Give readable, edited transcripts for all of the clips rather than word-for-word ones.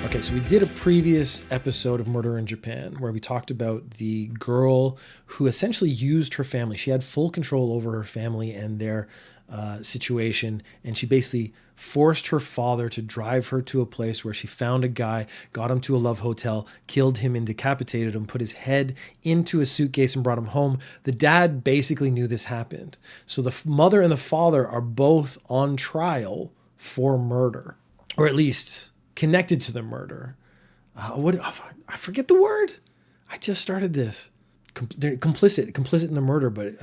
Okay, so we did a previous episode of Murder in Japan where we talked about the girl who essentially used her family. She had full control over her family and their situation, and she basically forced her father to drive her to a place where she found a guy, got him to a love hotel, killed him and decapitated him, put his head into a suitcase and brought him home. The dad basically knew this happened. So the mother and the father are both on trial for murder, or at least connected to the murder. I forget the word. I just started this. They're complicit in the murder. But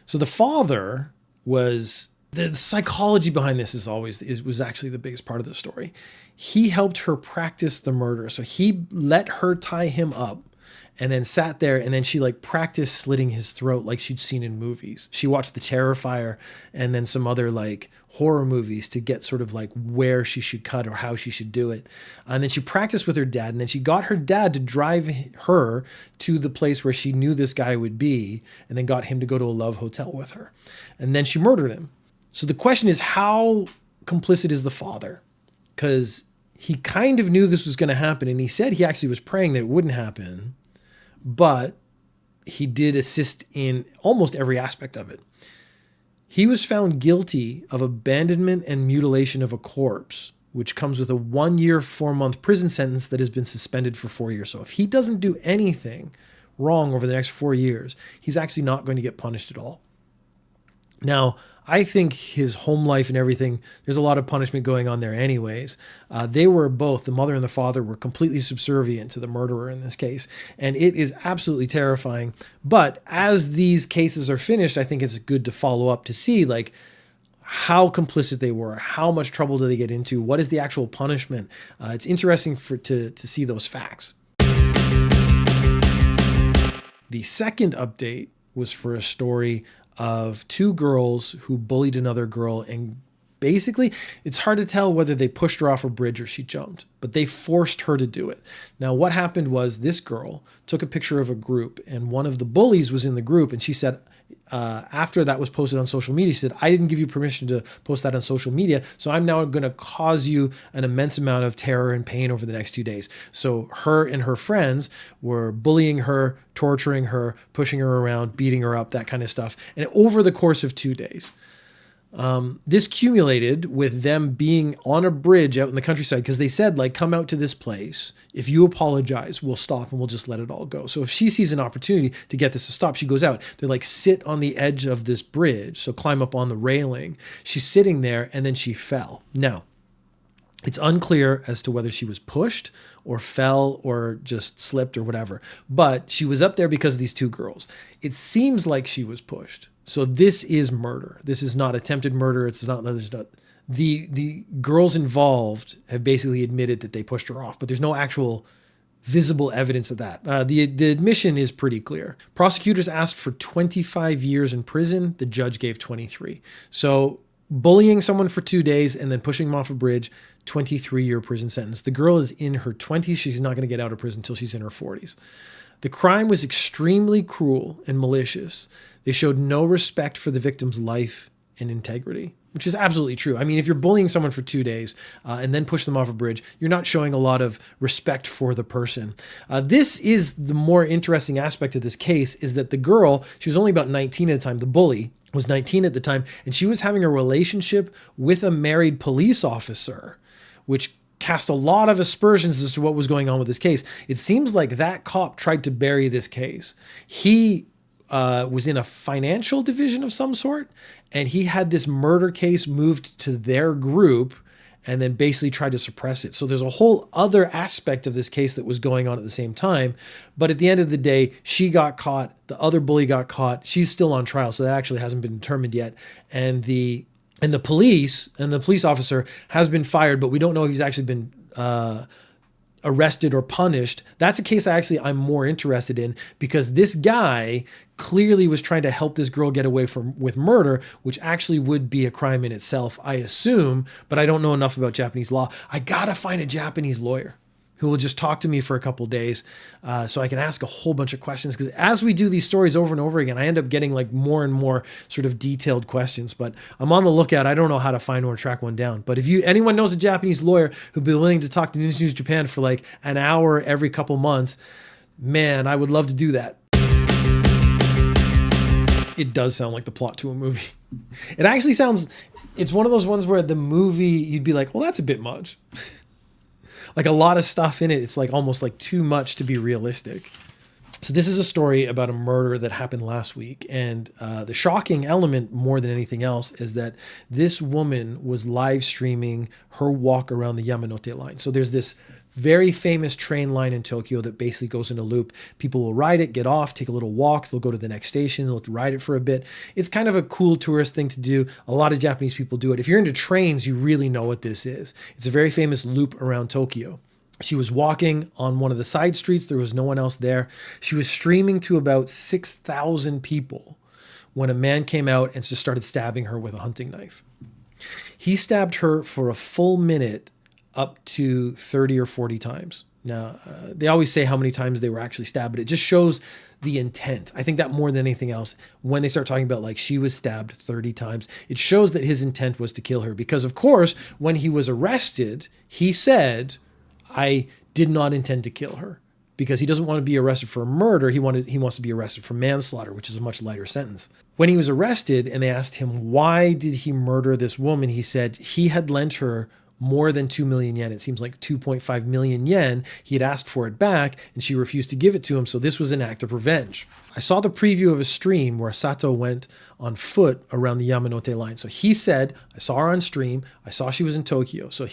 so the father was the psychology behind this was actually the biggest part of the story. He helped her practice the murder. So he let her tie him up and then sat there, and then she like practiced slitting his throat like she'd seen in movies. She watched The Terrifier and then some other like horror movies to get sort of like where she should cut or how she should do it. And then she practiced with her dad, and then she got her dad to drive her to the place where she knew this guy would be, and then got him to go to a love hotel with her. And then she murdered him. So the question is, how complicit is the father? Because he kind of knew this was going to happen, and he said he actually was praying that it wouldn't happen. But he did assist in almost every aspect of it. He was found guilty of abandonment and mutilation of a corpse, which comes with a 1 year, 4-month prison sentence that has been suspended for 4 years. So if he doesn't do anything wrong over the next 4 years, he's actually not going to get punished at all. Now, I think his home life and everything, there's a lot of punishment going on there anyways. They were both, the mother and the father, were completely subservient to the murderer in this case. And it is absolutely terrifying. But as these cases are finished, I think it's good to follow up to see like how complicit they were, how much trouble do they get into, what is the actual punishment. It's interesting to see those facts. The second update was for a story of two girls who bullied another girl, and basically it's hard to tell whether they pushed her off a bridge or she jumped, but they forced her to do it. Now what happened was this girl took a picture of a group, and one of the bullies was in the group, and she said after that was posted on social media, she said, "I didn't give you permission to post that on social media, so I'm now going to cause you an immense amount of terror and pain over the next 2 days." So her and her friends were bullying her, torturing her, pushing her around, beating her up, that kind of stuff. And over the course of 2 days, this accumulated with them being on a bridge out in the countryside, because they said, like, come out to this place. If you apologize, we'll stop and we'll just let it all go. So if she sees an opportunity to get this to stop, she goes out. They're like, sit on the edge of this bridge. So climb up on the railing. She's sitting there, and then she fell. Now, it's unclear as to whether she was pushed or fell or just slipped or whatever, but she was up there because of these two girls. It seems like she was pushed. So this is murder. This is not attempted murder. The girls involved have basically admitted that they pushed her off, but there's no actual visible evidence of that. The admission is pretty clear. Prosecutors asked for 25 years in prison. The judge gave 23. So bullying someone for 2 days and then pushing them off a bridge, 23-year prison sentence. The girl is in her 20s. She's not going to get out of prison until she's in her 40s. The crime was extremely cruel and malicious. They showed no respect for the victim's life and integrity, which is absolutely true. I mean, if you're bullying someone for 2 days and then push them off a bridge, you're not showing a lot of respect for the person. This is the more interesting aspect of this case, is that the girl, she was only about 19 at the time. The bully was 19 at the time, and she was having a relationship with a married police officer, which cast a lot of aspersions as to what was going on with this case. It seems like that cop tried to bury this case. He was in a financial division of some sort, and he had this murder case moved to their group and then basically tried to suppress it. So there's a whole other aspect of this case that was going on at the same time. But at the end of the day, she got caught. The other bully got caught. She's still on trial, so that actually hasn't been determined yet. And the police officer has been fired, but we don't know if he's actually been arrested or punished. That's a case I'm more interested in, because this guy clearly was trying to help this girl get away with murder, which actually would be a crime in itself, I assume, but I don't know enough about Japanese law. I gotta find a Japanese lawyer. who will just talk to me for a couple days so I can ask a whole bunch of questions. Because as we do these stories over and over again, I end up getting like more and more sort of detailed questions. But I'm on the lookout. I don't know how to find one or track one down. But if anyone knows a Japanese lawyer who'd be willing to talk to Ninja News Japan for like an hour every couple months, man, I would love to do that. It does sound like the plot to a movie. It actually sounds, it's one of those ones where the movie, you'd be like, well, that's a bit much. Like a lot of stuff in it. It's like almost like too much to be realistic. So this is a story about a murder that happened last week. And the shocking element more than anything else is that this woman was live streaming her walk around the Yamanote line. So there's this very famous train line in Tokyo that basically goes in a loop. People will ride it, get off, take a little walk. They'll go to the next station. They'll ride it for a bit. It's kind of a cool tourist thing to do. A lot of Japanese people do it. If you're into trains, you really know what this is. It's a very famous loop around Tokyo. She was walking on one of the side streets. There was no one else there. She was streaming to about 6,000 people when a man came out and just started stabbing her with a hunting knife. He stabbed her for a full minute, up to 30 or 40 times. Now, they always say how many times they were actually stabbed, but it just shows the intent. I think that more than anything else, when they start talking about like she was stabbed 30 times, it shows that his intent was to kill her. Because of course, when he was arrested, he said, I did not intend to kill her, because he doesn't want to be arrested for murder. He wants to be arrested for manslaughter, which is a much lighter sentence. When he was arrested and they asked him, why did he murder this woman? He said he had lent her more than 2 million yen. It seems like 2.5 million yen. He had asked for it back and she refused to give it to him. So this was an act of revenge. I saw the preview of a stream where Sato went on foot around the Yamanote line. So he said, I saw her on stream. I saw she was in Tokyo. So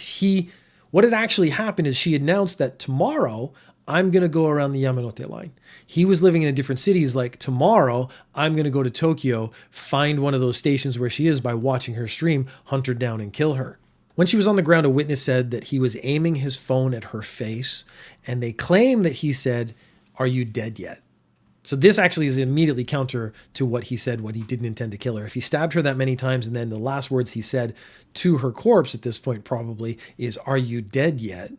what had actually happened is she announced that tomorrow I'm going to go around the Yamanote line. He was living in a different city. He's like, tomorrow I'm going to go to Tokyo, find one of those stations where she is by watching her stream, hunt her down and kill her. When she was on the ground, a witness said that he was aiming his phone at her face, and they claim that he said, are you dead yet? So this actually is immediately counter to what he said when he didn't intend to kill her. If he stabbed her that many times and then the last words he said to her corpse at this point probably is, are you dead yet?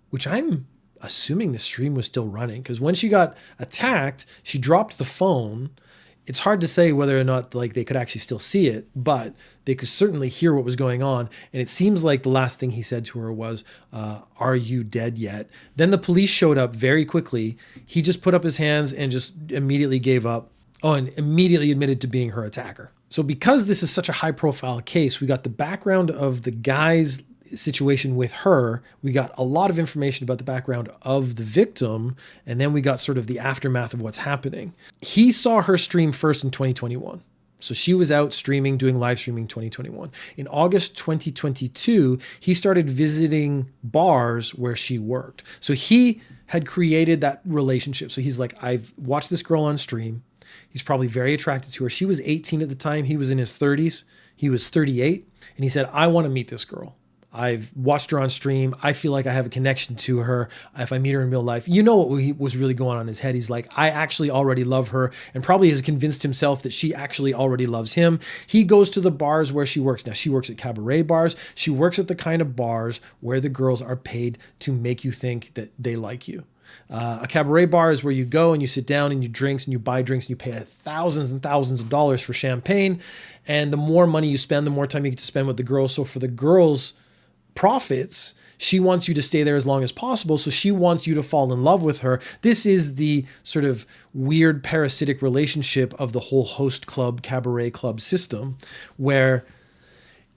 Which I'm assuming the stream was still running, because when she got attacked, she dropped the phone. It's hard to say whether or not like they could actually still see it, but they could certainly hear what was going on. And it seems like the last thing he said to her was, are you dead yet? Then the police showed up very quickly. He just put up his hands and just immediately gave up. Oh, and immediately admitted to being her attacker. So because this is such a high profile case, we got the background of the guy's situation with her. We got a lot of information about the background of the victim, and then we got sort of the aftermath of what's happening. He saw her stream first in 2021. So she was out streaming, doing live streaming 2021. In August 2022, he started visiting bars where she worked. So he had created that relationship. So he's like, I've watched this girl on stream. He's probably very attracted to her. She was 18 at the time. He was in his 30s. He was 38. And he said, I want to meet this girl. I've watched her on stream. I feel like I have a connection to her. If I meet her in real life, you know what was really going on in his head. He's like, I actually already love her, and probably has convinced himself that she actually already loves him. He goes to the bars where she works. Now, she works at cabaret bars. She works at the kind of bars where the girls are paid to make you think that they like you. A cabaret bar is where you go and you sit down and you drinks and you buy drinks and you pay thousands and thousands of dollars for champagne. And the more money you spend, the more time you get to spend with the girls. So for the girls' profits, she wants you to stay there as long as possible. So she wants you to fall in love with her. This is the sort of weird parasitic relationship of the whole host club, cabaret club system, where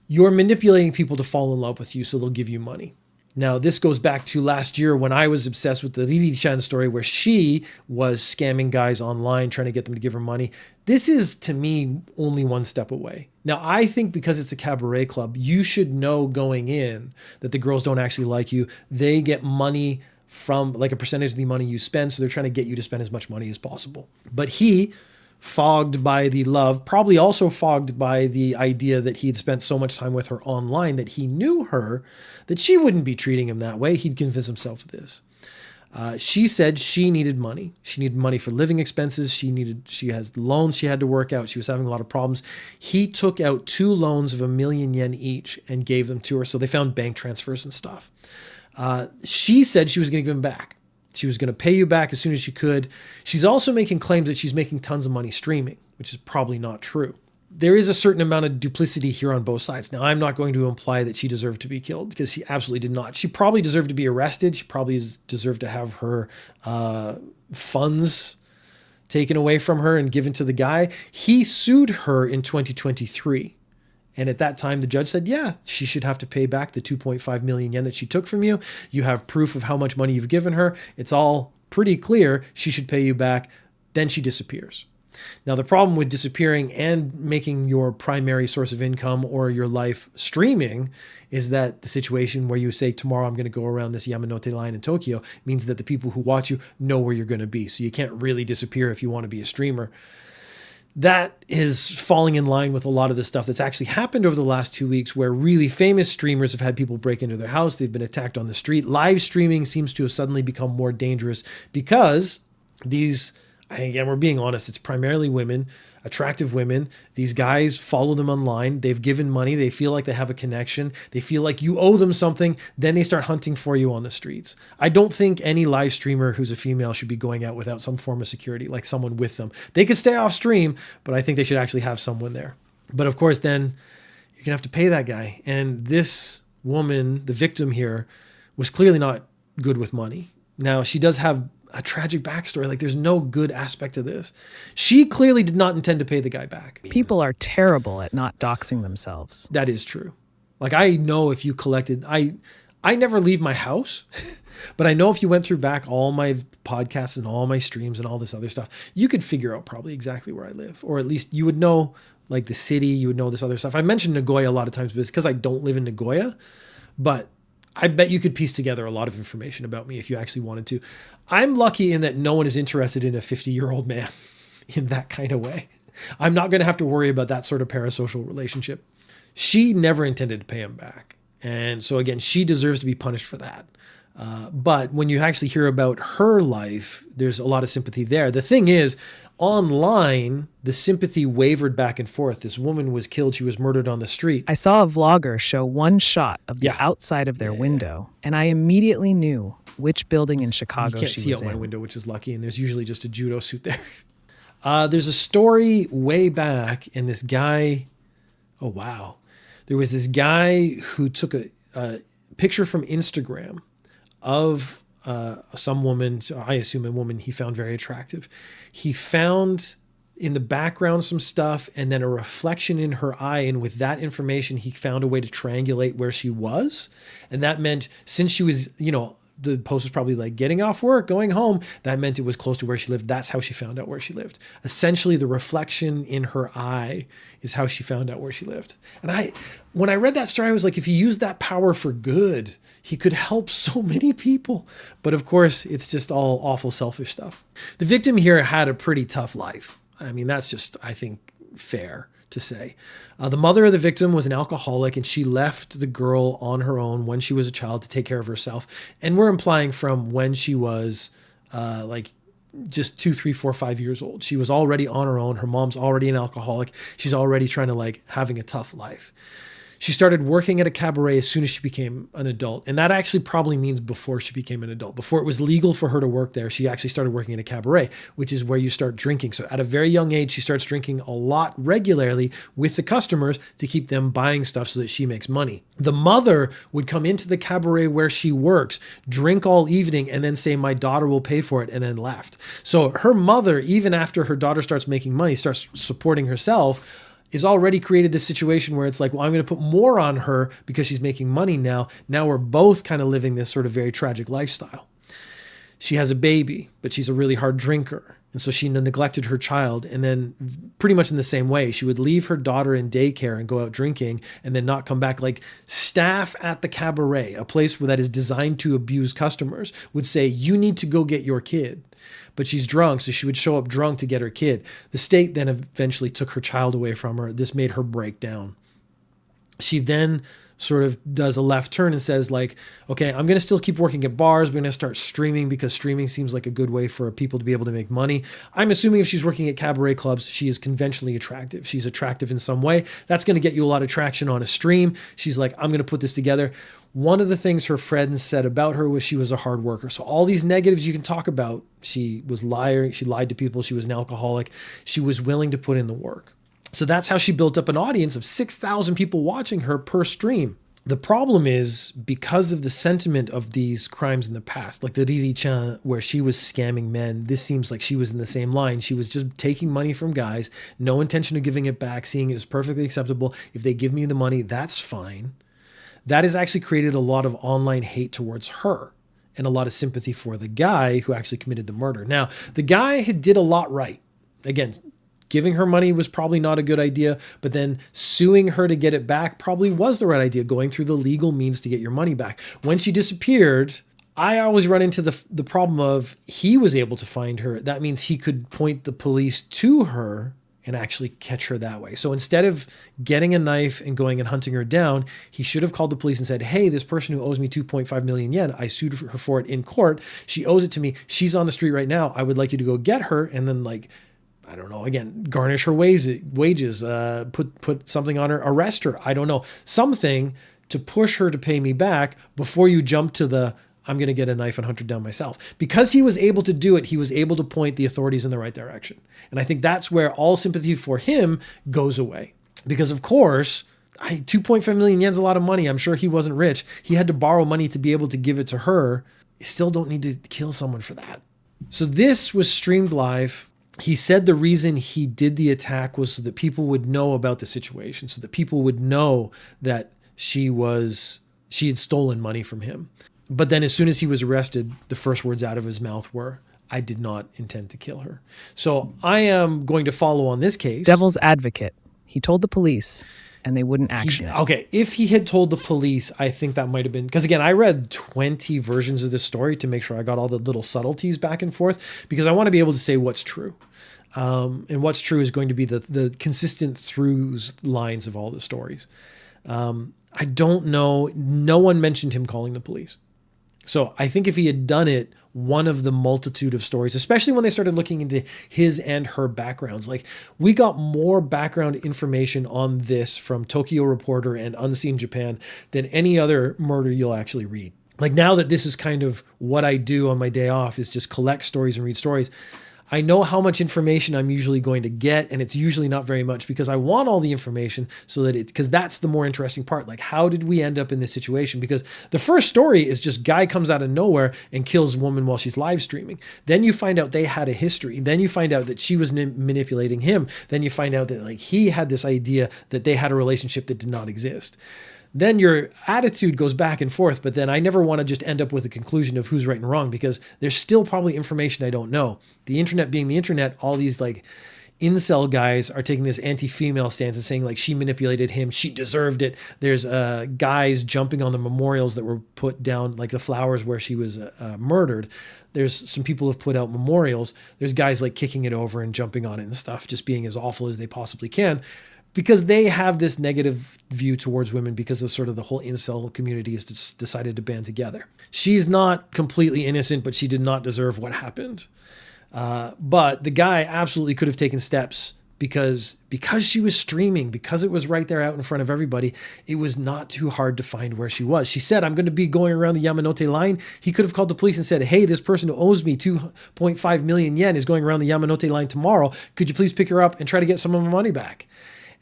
you're manipulating people to fall in love with you so they'll give you money. Now, this goes back to last year when I was obsessed with the Riri-chan story, where she was scamming guys online, trying to get them to give her money. This is, to me, only one step away. Now, I think because it's a cabaret club, you should know going in that the girls don't actually like you. They get money from like a percentage of the money you spend, so they're trying to get you to spend as much money as possible. But he, fogged by the love, probably also fogged by the idea that he'd spent so much time with her online that he knew her, that she wouldn't be treating him that way. He'd convince himself of this. She said she needed money. She needed money for living expenses. She has loans she had to work out. She was having a lot of problems. He took out 2 loans of 1 million yen each and gave them to her. So they found bank transfers and stuff. She said she was going to give him back. She was going to pay you back as soon as she could. She's also making claims that she's making tons of money streaming, which is probably not true. There is a certain amount of duplicity here on both sides. Now, I'm not going to imply that she deserved to be killed, because she absolutely did not. She probably deserved to be arrested. She probably deserved to have her funds taken away from her and given to the guy. He sued her in 2023. And at that time, the judge said, yeah, she should have to pay back the 2.5 million yen that she took from you. You have proof of how much money you've given her. It's all pretty clear. She should pay you back. Then she disappears. Now, the problem with disappearing and making your primary source of income or your life streaming is that the situation where you say, tomorrow I'm going to go around this Yamanote line in Tokyo, means that the people who watch you know where you're going to be. So you can't really disappear if you want to be a streamer. That is falling in line with a lot of the stuff that's actually happened over the last 2 weeks, where really famous streamers have had people break into their house. They've been attacked on the street. Live streaming seems to have suddenly become more dangerous because these, again, we're being honest, it's primarily women, attractive women. These guys follow them online. They've given money. They feel like they have a connection. They feel like you owe them something. Then they start hunting for you on the streets. I don't think any live streamer who's a female should be going out without some form of security, like someone with them. They could stay off stream, but I think they should actually have someone there. But of course, then you're going to have to pay that guy. And this woman, the victim here, was clearly not good with money. Now, she does have a tragic backstory. Like, there's no good aspect to this. She clearly did not intend to pay the guy back. People are terrible at not doxing themselves. That is true. Like, I know if you collected, I never leave my house, but I know if you went through back all my podcasts and all my streams and all this other stuff, you could figure out probably exactly where I live, or at least you would know like the city, you would know this other stuff. I mentioned Nagoya a lot of times, but it's because I don't live in Nagoya, but I bet you could piece together a lot of information about me if you actually wanted to. I'm lucky in that no one is interested in a 50-year-old man in that kind of way. I'm not going to have to worry about that sort of parasocial relationship. She never intended to pay him back. And so again, she deserves to be punished for that. But when you actually hear about her life, there's a lot of sympathy there. The thing is, online, the sympathy wavered back and forth. This woman was killed. She was murdered on the street. I saw a vlogger show one shot of the outside of their window, and I immediately knew which building in Chicago she was in. You can't see out my window, which is lucky, and there's usually just a judo suit there. There's a story way back, and this guy, oh wow. There was this guy who took a picture from Instagram of some woman, so I assume a woman he found very attractive. He found in the background some stuff and then a reflection in her eye. And with that information, he found a way to triangulate where she was. And that meant since she was, the post was probably like getting off work, going home. That meant it was close to where she lived. That's how she found out where she lived. Essentially, the reflection in her eye is how she found out where she lived. And when I read that story, I was like, if he used that power for good, he could help so many people. But of course, it's just all awful, selfish stuff. The victim here had a pretty tough life. I mean, that's just, I think, fair to say. The mother of the victim was an alcoholic, and she left the girl on her own when she was a child to take care of herself. And we're implying from when she was like just 2, 3, 4, 5 years old. She was already on her own. Her mom's already an alcoholic. She's already trying to like having a tough life. She started working at a cabaret as soon as she became an adult. And that actually probably means before she became an adult. Before it was legal for her to work there, she actually started working at a cabaret, which is where you start drinking. So at a very young age, she starts drinking a lot regularly with the customers to keep them buying stuff so that she makes money. The mother would come into the cabaret where she works, drink all evening, and then say, my daughter will pay for it, and then left. So her mother, even after her daughter starts making money, starts supporting herself, is already created this situation where it's like, well, I'm going to put more on her because she's making money now. Now we're both kind of living this sort of very tragic lifestyle. She has a baby, but she's a really hard drinker. And so she neglected her child. And then pretty much in the same way, she would leave her daughter in daycare and go out drinking and then not come back. Like staff at the cabaret, a place that is designed to abuse customers, would say, you need to go get your kid. But she's drunk, so she would show up drunk to get her kid. The state then eventually took her child away from her. This made her break down. She then sort of does a left turn and says like, okay, I'm going to still keep working at bars. We're going to start streaming because streaming seems like a good way for people to be able to make money. I'm assuming if she's working at cabaret clubs, she is conventionally attractive. She's attractive in some way. That's going to get you a lot of traction on a stream. She's like, I'm going to put this together. One of the things her friends said about her was she was a hard worker. So all these negatives you can talk about, she was lying. She lied to people. She was an alcoholic. She was willing to put in the work. So that's how she built up an audience of 6,000 people watching her per stream. The problem is because of the sentiment of these crimes in the past, like the Riri Chan, where she was scamming men, this seems like she was in the same line. She was just taking money from guys, no intention of giving it back, seeing it as perfectly acceptable. If they give me the money, that's fine. That has actually created a lot of online hate towards her and a lot of sympathy for the guy who actually committed the murder. Now, the guy did a lot right. Again, giving her money was probably not a good idea, but then suing her to get it back probably was the right idea, going through the legal means to get your money back. When she disappeared, I always run into the problem of he was able to find her. That means he could point the police to her and actually catch her that way. So instead of getting a knife and going and hunting her down, he should have called the police and said, hey, this person who owes me 2.5 million yen, I sued her for it in court. She owes it to me. She's on the street right now. I would like you to go get her. And then like, I don't know, again, garnish her wages, put something on her, arrest her. I don't know, something to push her to pay me back before you jump to the, I'm going to get a knife and hunt her down myself. Because he was able to do it, he was able to point the authorities in the right direction. And I think that's where all sympathy for him goes away. Because of course, 2.5 million yen's a lot of money. I'm sure he wasn't rich. He had to borrow money to be able to give it to her. You still don't need to kill someone for that. So this was streamed live. He said the reason he did the attack was so that people would know about the situation, so that people would know that she had stolen money from him. But then as soon as he was arrested, the first words out of his mouth were, I did not intend to kill her. So I am going to follow on this case. Devil's advocate. He told the police and they wouldn't action it. Okay, if he had told the police, I think that might have been, because again, I read 20 versions of this story to make sure I got all the little subtleties back and forth, because I want to be able to say what's true. And what's true is going to be the consistent through lines of all the stories. I don't know. No one mentioned him calling the police. So I think if he had done it, one of the multitude of stories, especially when they started looking into his and her backgrounds, like we got more background information on this from Tokyo Reporter and Unseen Japan than any other murder you'll actually read. Like now that this is kind of what I do on my day off is just collect stories and read stories. I know how much information I'm usually going to get, and it's usually not very much because I want all the information so that because that's the more interesting part. Like, how did we end up in this situation? Because the first story is just guy comes out of nowhere and kills woman while she's live streaming. Then you find out they had a history. Then you find out that she was manipulating him. Then you find out that like he had this idea that they had a relationship that did not exist. Then your attitude goes back and forth, but then I never want to just end up with a conclusion of who's right and wrong because there's still probably information I don't know. The internet being the internet, all these like incel guys are taking this anti-female stance and saying like she manipulated him, she deserved it. There's guys jumping on the memorials that were put down, like the flowers where she was murdered. There's some people have put out memorials. There's guys like kicking it over and jumping on it and stuff, just being as awful as they possibly can. Because they have this negative view towards women because of sort of the whole incel community has decided to band together. She's not completely innocent, but she did not deserve what happened. But the guy absolutely could have taken steps because she was streaming, because it was right there out in front of everybody. It was not too hard to find where she was. She said, I'm going to be going around the Yamanote line. He could have called the police and said, hey, this person who owes me 2.5 million yen is going around the Yamanote line tomorrow. Could you please pick her up and try to get some of my money back?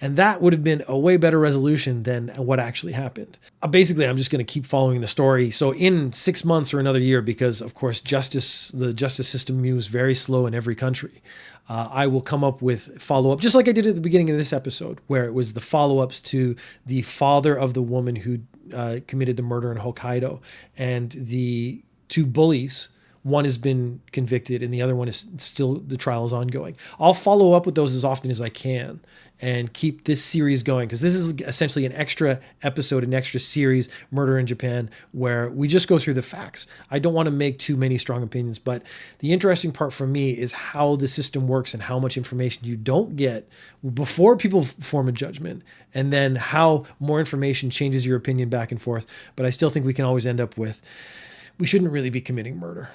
And that would have been a way better resolution than what actually happened. Basically, I'm just going to keep following the story. So in 6 months or another year, because of course, the justice system moves very slow in every country, I will come up with follow-up, just like I did at the beginning of this episode, where it was the follow-ups to the father of the woman who committed the murder in Hokkaido and the two bullies, one has been convicted and the other one is still, the trial is ongoing. I'll follow up with those as often as I can and keep this series going, because this is essentially an extra episode, an extra series, Murder in Japan, where we just go through the facts. I don't want to make too many strong opinions, but the interesting part for me is how the system works and how much information you don't get before people form a judgment, and then how more information changes your opinion back and forth. But I still think we can always end up with, we shouldn't really be committing murder.